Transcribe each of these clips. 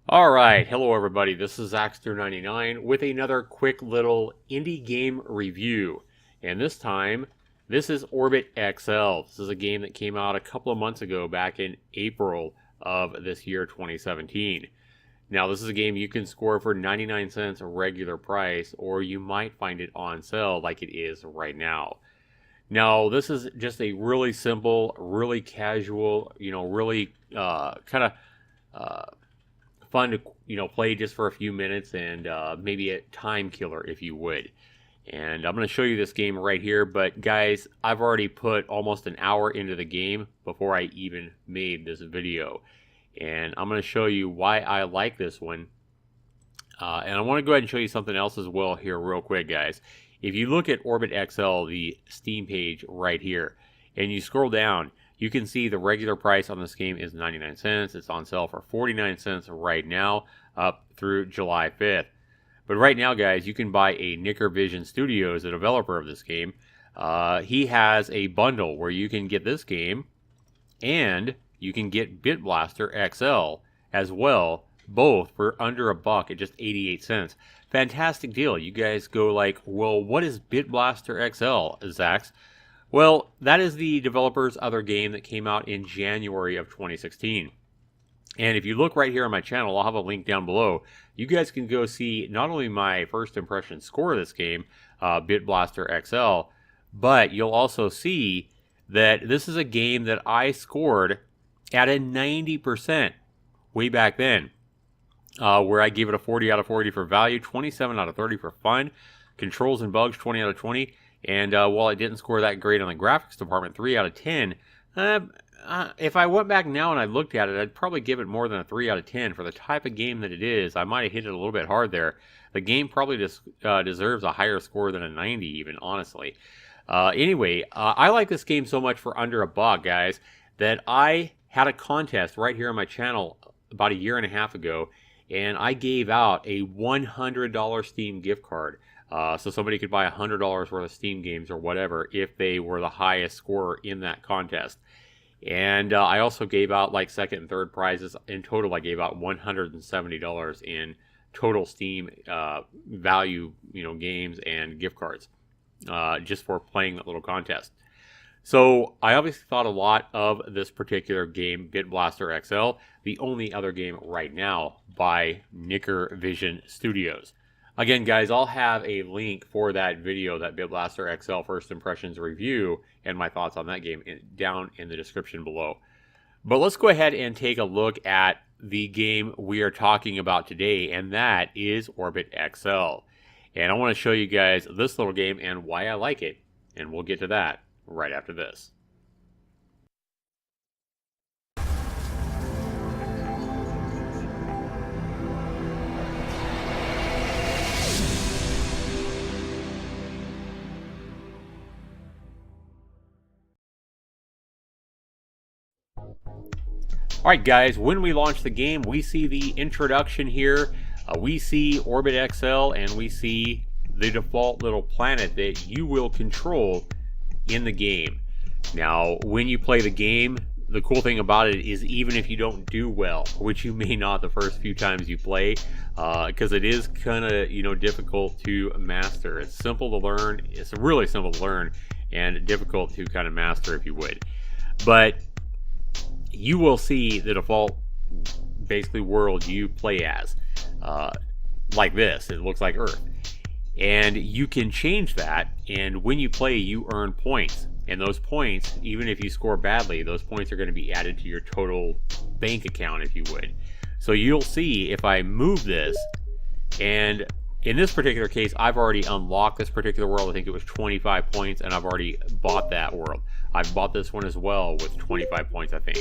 Alright, hello everybody, this is Zaxtor99 with another quick little indie game review. And this time, this is Orbt XL. This is a game that came out a couple of months ago, back in April of this year, 2017. Now, this is a game you can score for 99 cents regular price, or you might find it on sale like it is right now. Now, this is just a really simple, really casual, really kind of fun to play just for a few minutes, and maybe a time killer, if you would. And I'm going to show you this game right here, but guys, I've already put almost an hour into the game before I even made this video, and I'm going to show you why I like this one. And I want to go ahead and show you something else as well here real quick, guys. If you look at Orbt XL, the Steam page right here, and you scroll down, you can see the regular price on this game is 99 cents. It's on sale for 49 cents right now, up through July 5th. But right now, guys, you can buy a Nickervison Studios, the developer of this game. He has a bundle where you can get this game, and you can get Bit Blaster XL as well, both for under $1 at just 88 cents. Fantastic deal. You guys go like, well, what is Bit Blaster XL, Zax? Well, that is the developer's other game that came out in January of 2016. And if you look right here on my channel, I'll have a link down below. You guys can go see not only my first impression score of this game, Bit Blaster XL, but you'll also see that this is a game that I scored at a 90% way back then, where I gave it a 40 out of 40 for value, 27 out of 30 for fun, controls and bugs, 20 out of 20. And while I didn't score that great on the graphics department, 3 out of 10, if I went back now and I looked at it, I'd probably give it more than a 3 out of 10. For the type of game that it is, I might have hit it a little bit hard there. The game probably just deserves a higher score than a 90 even, honestly. Anyway, I like this game so much for under $1, guys, that I had a contest right here on my channel about a year and a half ago, and I gave out a $100 Steam gift card. So somebody could buy $100 worth of Steam games or whatever if they were the highest scorer in that contest. And I also gave out like second and third prizes. In total, I gave out $170 in total Steam value, games and gift cards, just for playing that little contest. So I obviously thought a lot of this particular game, Bit Blaster XL, the only other game right now by Nickervison Studios. Again, guys, I'll have a link for that video, that Bit Blaster XL First Impressions review, and my thoughts on that game down in the description below. But let's go ahead and take a look at the game we are talking about today, and that is Orbt XL. And I want to show you guys this little game and why I like it, and we'll get to that right after this. Alright guys, when we launch the game, we see the introduction here. We see Orbt XL, and we see the default little planet that you will control in the game. Now, when you play the game, the cool thing about it is even if you don't do well, which you may not the first few times you play, because it is kind of, difficult to master. It's simple to learn. It's really simple to learn and difficult to kind of master, if you would. But you will see the default, basically, world you play as, like this. It looks like Earth. And you can change that, and when you play, you earn points. And those points, even if you score badly, those points are going to be added to your total bank account, if you would. So you'll see if I move this, and in this particular case, I've already unlocked this particular world. I think it was 25 points, and I've already bought that world. I've bought this one as well with 25 points, I think.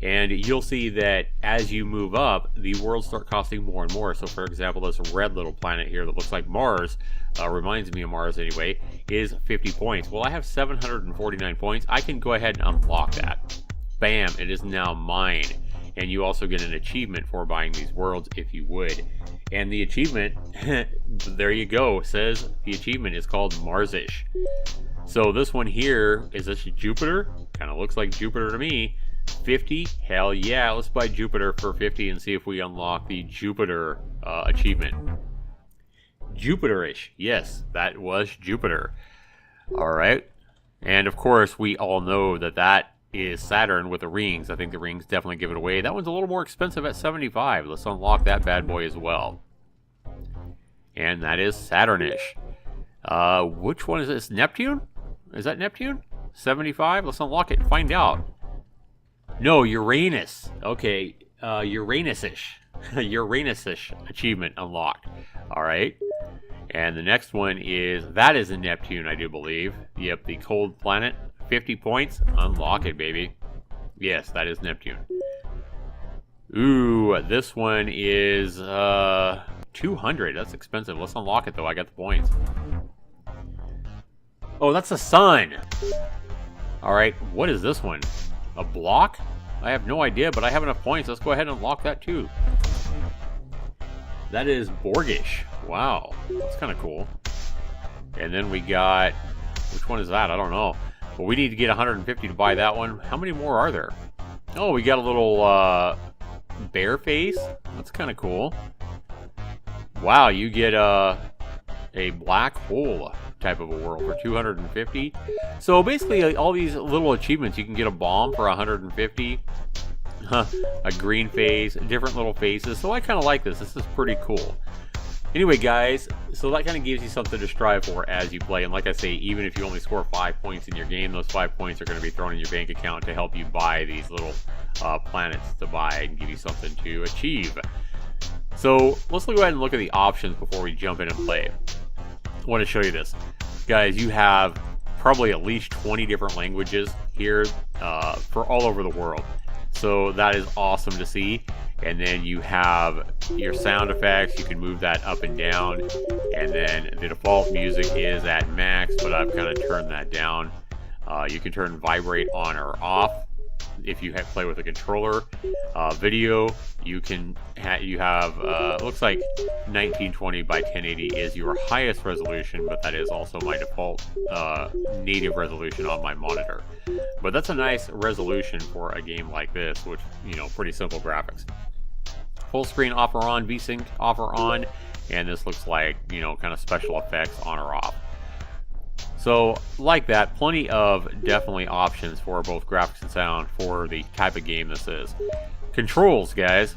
And you'll see that as you move up, the worlds start costing more and more. So, for example, this red little planet here that looks like Mars, reminds me of Mars anyway, is 50 points. Well, I have 749 points. I can go ahead and unlock that. Bam, it is now mine. And you also get an achievement for buying these worlds, if you would. And the achievement, there you go, says the achievement is called Marsish. So this one here, is this Jupiter? Kind of looks like Jupiter to me. 50? Hell yeah, let's buy Jupiter for 50 and see if we unlock the Jupiter achievement. Jupiterish. Yes, that was Jupiter. Alright. And of course, we all know that that is Saturn with the rings. I think the rings definitely give it away. That one's a little more expensive at 75. Let's unlock that bad boy as well. And that is Saturnish. Which one is this? Neptune? Is that Neptune? 75? Let's unlock it and find out. No, Uranus. Okay, Uranus-ish. Uranus-ish achievement unlocked. Alright. And the next one is, that is a Neptune, I do believe. Yep, the cold planet. 50 points. Unlock it, baby. Yes, that is Neptune. Ooh, this one is 200. That's expensive. Let's unlock it, though. I got the points. Oh, that's the sun. Alright, what is this one? A block? I have no idea, but I have enough points. Let's go ahead and unlock that, too. That is Borgish. Wow, that's kind of cool. And then we got, which one is that? I don't know. But we need to get 150 to buy that one. How many more are there? Oh, we got a little bear face. That's kind of cool. Wow, you get a black hole type of a world for 250. So basically, all these little achievements, you can get a bomb for 150. A green face, different little faces. So I kind of like this. This is pretty cool. Anyway, guys, so that kind of gives you something to strive for as you play. And like I say, even if you only score 5 points in your game, those 5 points are going to be thrown in your bank account to help you buy these little planets to buy and give you something to achieve. So let's go ahead and look at the options before we jump in and play. I want to show you this. Guys, you have probably at least 20 different languages here for all over the world. So that is awesome to see. And then you have your sound effects. You can move that up and down. And then the default music is at max, but I've kind of turned that down. You can turn vibrate on or off if you play with a controller. Video, you have looks like 1920 by 1080 is your highest resolution, but that is also my default native resolution on my monitor. But that's a nice resolution for a game like this, which, you know, pretty simple graphics. Full screen off or on, VSync off or on, and this looks like, you know, kind of special effects on or off. So, like that, plenty of definitely options for both graphics and sound for the type of game this is. Controls, guys,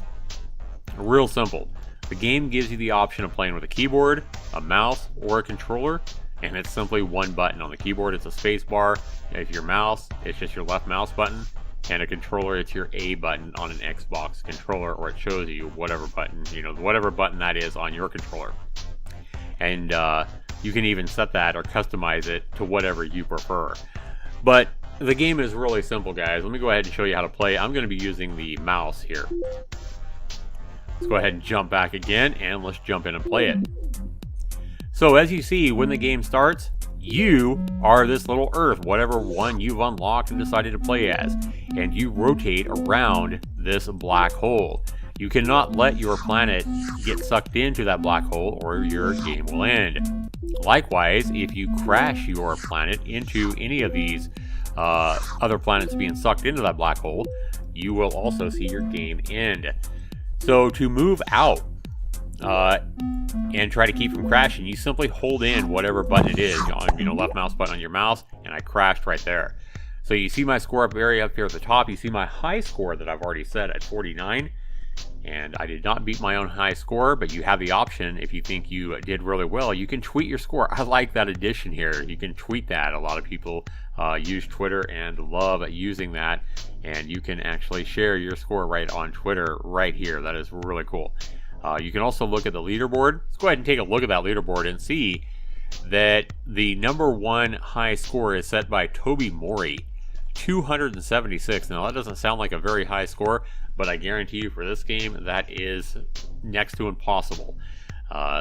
real simple. The game gives you the option of playing with a keyboard, a mouse, or a controller, and it's simply one button. On the keyboard, it's a space bar. If your mouse, it's just your left mouse button, and a controller, it's your A button on an Xbox controller, or it shows you whatever button, you know, whatever button that is on your controller. And you can even set that or customize it to whatever you prefer. But the game is really simple, guys. Let me go ahead and show you how to play. I'm going to be using the mouse here. Let's go ahead and jump back again, and let's jump in and play it. So as you see, when the game starts, you are this little Earth, whatever one you've unlocked and decided to play as, and you rotate around this black hole. You cannot let your planet get sucked into that black hole or your game will end. Likewise, if you crash your planet into any of these other planets being sucked into that black hole, you will also see your game end. So to move out and try to keep from crashing, you simply hold in whatever button it is, on, you know, left mouse button on your mouse, and I crashed right there. So you see my score up here at the top. You see my high score that I've already set at 49. And I did not beat my own high score, but you have the option, if you think you did really well, you can tweet your score. I like that addition here. You can tweet that. A lot of people use Twitter and love using that. And you can actually share your score right on Twitter right here. That is really cool. You can also look at the leaderboard. Let's go ahead and take a look at that leaderboard and see that the #1 high score is set by Toby Mori, 276. Now that doesn't sound like a very high score, but I guarantee you for this game, that is next to impossible.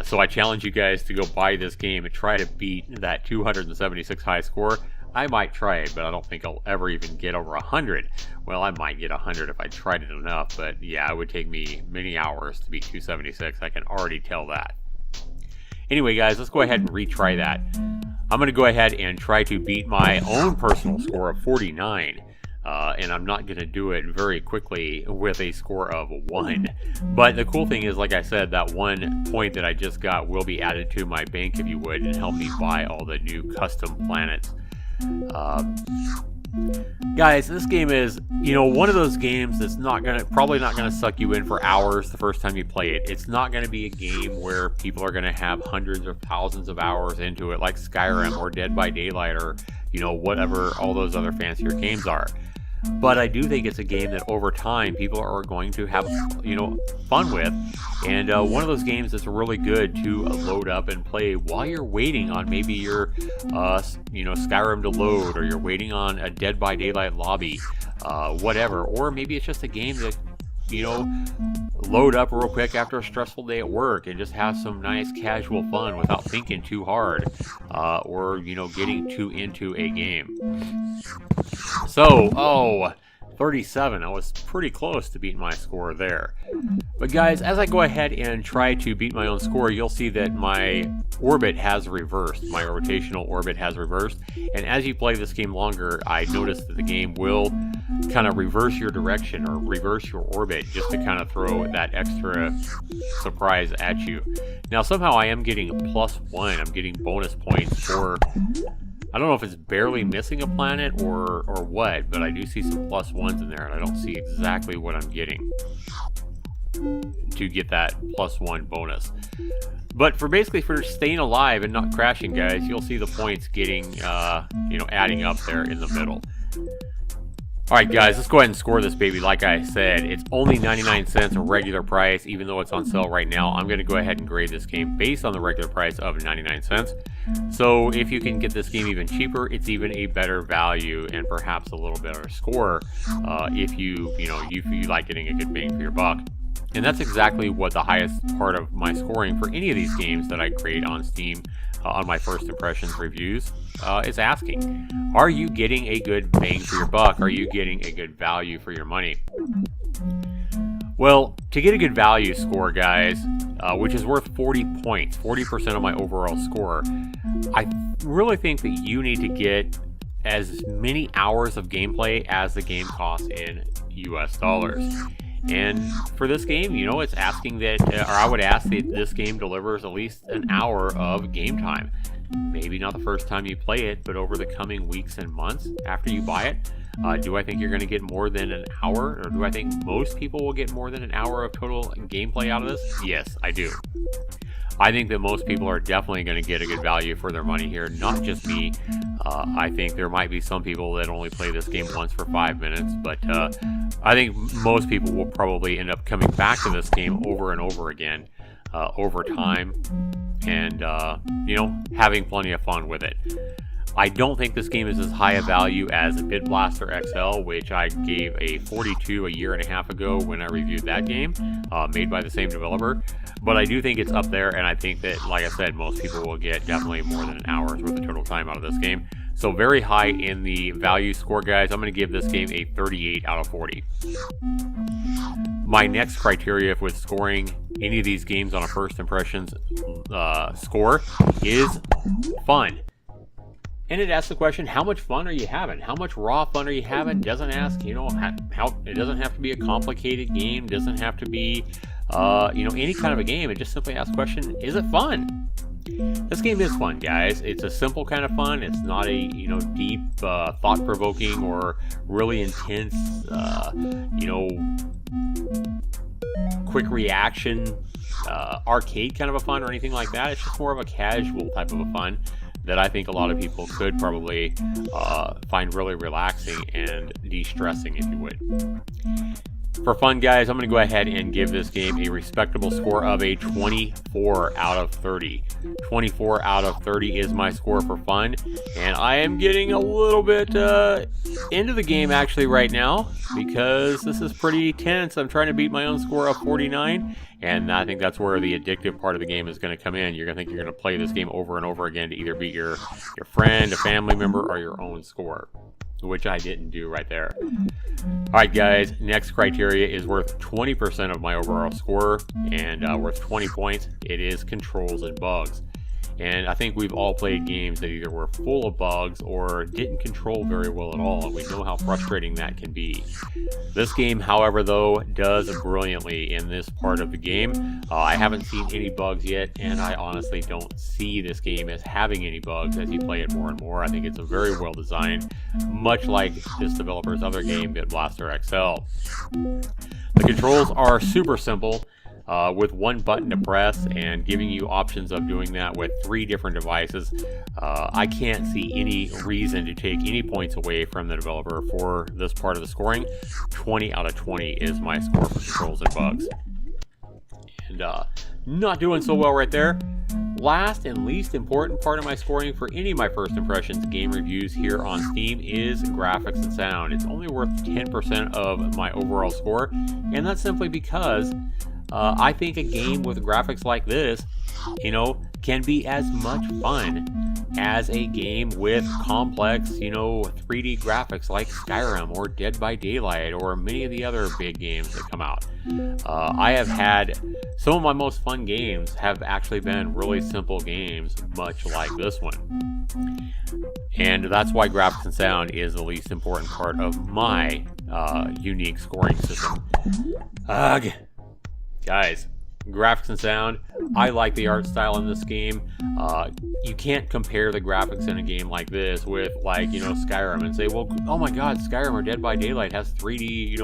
So I challenge you guys to go buy this game and try to beat that 276 high score. I might try it, but I don't think I'll ever even get over 100. Well, I might get 100 if I tried it enough, but yeah, it would take me many hours to beat 276. I can already tell that. Anyway, guys, let's go ahead and retry that. I'm going to go ahead and try to beat my own personal score of 49. and I'm not going to do it very quickly with a score of 1. But the cool thing is, like I said, that 1 point that I just got will be added to my bank, if you would, and help me buy all the new custom planets. Guys, this game is, one of those games that's probably not gonna suck you in for hours the first time you play it. It's not gonna be a game where people are gonna have hundreds or thousands of hours into it, like Skyrim or Dead by Daylight or whatever all those other fancier games are. But I do think it's a game that over time people are going to have fun with, and one of those games that's really good to load up and play while you're waiting on maybe your Skyrim to load, or you're waiting on a Dead by Daylight lobby, whatever. Or maybe it's just a game that load up real quick after a stressful day at work and just have some nice casual fun without thinking too hard, or getting too into a game. So 37, I was pretty close to beating my score there. But guys, as I go ahead and try to beat my own score, you'll see that my orbit has reversed. My rotational orbit has reversed, and as you play this game longer, I noticed that the game will kind of reverse your direction or reverse your orbit just to kind of throw that extra surprise at you. Now somehow I am getting +1. I'm getting bonus points for, I don't know if it's barely missing a planet or what, but I do see some +1s in there, and I don't see exactly what I'm getting to get that +1 bonus. But for staying alive and not crashing, guys, you'll see the points getting, adding up there in the middle. Alright guys, let's go ahead and score this baby. Like I said, it's only 99 cents, a regular price, even though it's on sale right now. I'm going to go ahead and grade this game based on the regular price of 99 cents. So if you can get this game even cheaper, it's even a better value and perhaps a little better score if you like getting a good bang for your buck. And that's exactly what the highest part of my scoring for any of these games that I grade on Steam on my first impressions reviews is asking. Are you getting a good bang for your buck? Are you getting a good value for your money? Well, to get a good value score, guys, which is worth 40 points, 40% of my overall score, I really think that you need to get as many hours of gameplay as the game costs in US dollars. And for this game, it's asking that, or I would ask that this game delivers at least an hour of game time. Maybe not the first time you play it, but over the coming weeks and months after you buy it. Do I think you're going to get more than an hour, or do I think most people will get more than an hour of total gameplay out of this? Yes, I do. I think that most people are definitely going to get a good value for their money here, not just me. I think there might be some people that only play this game once for 5 minutes, but I think most people will probably end up coming back to this game over and over again over time, and having plenty of fun with it. I don't think this game is as high a value as Bit Blaster XL, which I gave a 42 a year and a half ago when I reviewed that game, made by the same developer. But I do think it's up there, and I think that, like I said, most people will get definitely more than an hour's worth of total time out of this game. So very high in the value score, guys. I'm going to give this game a 38 out of 40. My next criteria with scoring any of these games on a first impressions score is fun. And it asks the question, how much fun are you having? How much raw fun are you having? Doesn't ask, how it doesn't have to be a complicated game. Doesn't have to be, any kind of a game. It just simply asks the question, is it fun? This game is fun, guys. It's a simple kind of fun. It's not a, deep, thought-provoking or really intense, quick reaction, arcade kind of a fun or anything like that. It's just more of a casual type of a fun that I think a lot of people could probably find really relaxing and de-stressing, if you would. For fun, guys, I'm going to go ahead and give this game a respectable score of a 24 out of 30. 24 out of 30 is my score for fun, and I am getting a little bit into the game actually right now because this is pretty tense. I'm trying to beat my own score of 49, and I think that's where the addictive part of the game is going to come in. You're going to think you're going to play this game over and over again to either beat your friend, a family member, or your own score, which I didn't do right there. Alright guys, next criteria is worth 20% of my overall score and worth 20 points. It is controls and bugs. And I think we've all played games that either were full of bugs or didn't control very well at all, and we know how frustrating that can be. This game, however, though, does brilliantly in this part of the game. I haven't seen any bugs yet, and I honestly don't see this game as having any bugs as you play it more and more. I think it's a very well designed, much like this developer's other game, Bit Blaster XL. The controls are super simple, with one button to press and giving you options of doing that with 3 different devices. I can't see any reason to take any points away from the developer for this part of the scoring. 20 out of 20 is my score for controls and bugs. And not doing so well right there. Last and least important part of my scoring for any of my first impressions game reviews here on Steam is graphics and sound. It's only worth 10% of my overall score, and that's simply because I think a game with graphics like this, can be as much fun as a game with complex, 3D graphics like Skyrim or Dead by Daylight or many of the other big games that come out. I have had some of my most fun games have actually been really simple games, much like this one. And that's why graphics and sound is the least important part of my unique scoring system. Ugh. Guys, graphics and sound, I like the art style in this game. You can't compare the graphics in a game like this with, Skyrim and say, well, oh my god, Skyrim or Dead by Daylight has 3D,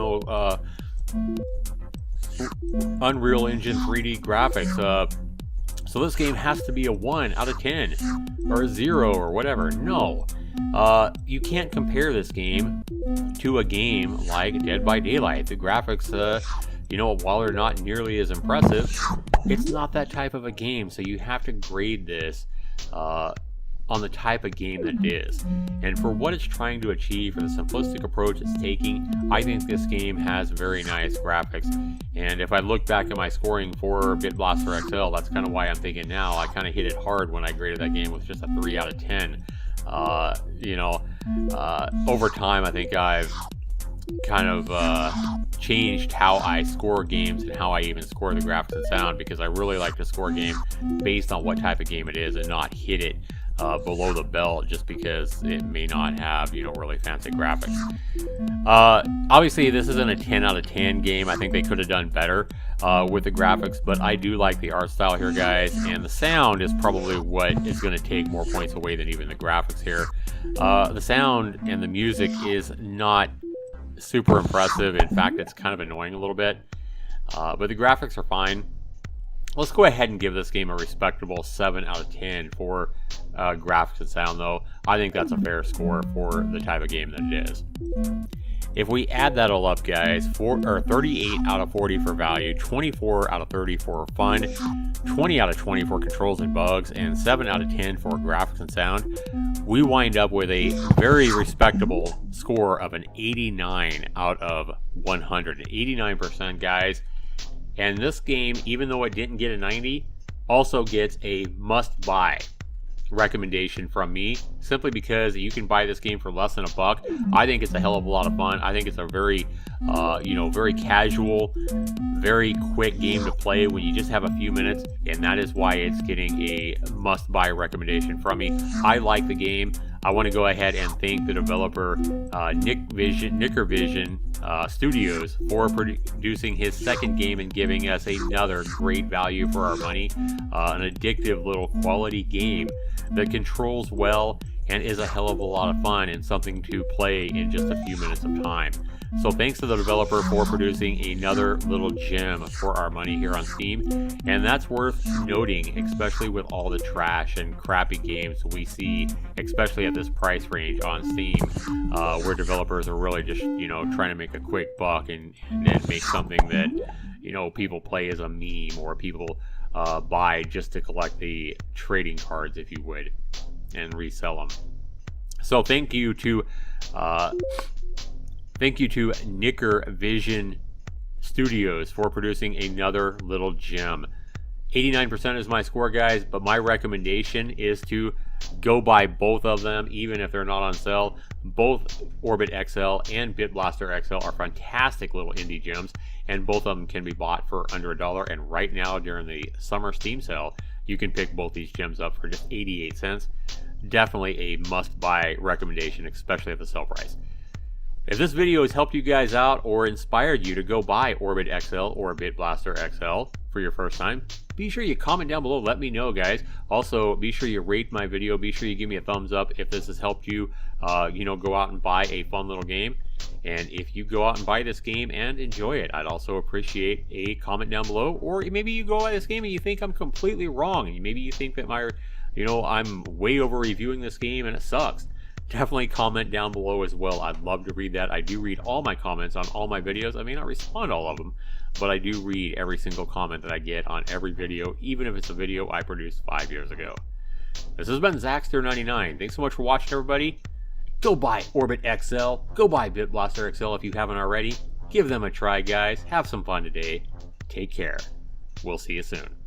Unreal Engine 3D graphics. So this game has to be a 1 out of 10 or a 0 or whatever. No. You can't compare this game to a game like Dead by Daylight. The graphics, while they're not nearly as impressive, it's not that type of a game, so you have to grade this on the type of game that it is. And for what it's trying to achieve, for the simplistic approach it's taking, I think this game has very nice graphics. And if I look back at my scoring for Bit Blaster XL, that's kind of why I'm thinking now, I kind of hit it hard when I graded that game with just a 3 out of 10. Over time, I think I've kind of changed how I score games and how I even score the graphics and sound, because I really like to score a game based on what type of game it is and not hit it below the belt just because it may not have, really fancy graphics. Obviously, this isn't a 10 out of 10 game. I think they could have done better with the graphics, but I do like the art style here, guys, and the sound is probably what is going to take more points away than even the graphics here. The sound and the music is not super impressive. In fact, it's kind of annoying a little bit, but the graphics are fine. Let's go ahead and give this game a respectable 7 out of 10 for graphics and sound, though. I think that's a fair score for the type of game that it is. If we add that all up, guys, 38 out of 40 for value, 24 out of 30 for fun, 20 out of 20 for controls and bugs, and 7 out of 10 for graphics and sound, we wind up with a very respectable score of an 89 out of 100. 89%, guys. And this game, even though it didn't get a 90, also gets a must-buy recommendation from me, simply because you can buy this game for less than $1. I think it's a hell of a lot of fun. I think it's a very, very casual, very quick game to play when you just have a few minutes, and that is why it's getting a must-buy recommendation from me. I like the game. I want to go ahead and thank the developer Nickervison Studios for producing his second game and giving us another great value for our money. An addictive little quality game that controls well and is a hell of a lot of fun and something to play in just a few minutes of time. So thanks to the developer for producing another little gem for our money here on Steam. And that's worth noting, especially with all the trash and crappy games we see, especially at this price range on Steam, where developers are really just, trying to make a quick buck and then make something that, people play as a meme or people buy just to collect the trading cards, if you would, and resell them. So thank you to Nickervison Studios for producing another little gem. 89% is my score, guys, but my recommendation is to go buy both of them, even if they're not on sale. Both Orbt XL and Bit Blaster XL are fantastic little indie gems, and both of them can be bought for under $1. And right now, during the summer Steam sale, you can pick both these gems up for just 88 cents. Definitely a must-buy recommendation, especially at the sale price. If this video has helped you guys out or inspired you to go buy Orbt XL or Bit Blaster XL for your first time, be sure you comment down below. Let me know, guys. Also, be sure you rate my video. Be sure you give me a thumbs up if this has helped you, go out and buy a fun little game. And if you go out and buy this game and enjoy it, I'd also appreciate a comment down below. Or maybe you go buy this game and you think I'm completely wrong. Maybe you think that I'm way over reviewing this game and it sucks. Definitely comment down below as well. I'd love to read that. I do read all my comments on all my videos. I may not respond to all of them, but I do read every single comment that I get on every video, even if it's a video I produced 5 years ago. This has been Zaxtor99. Thanks so much for watching, everybody. Go buy Orbt XL. Go buy Bit Blaster XL if you haven't already. Give them a try, guys. Have some fun today. Take care. We'll see you soon.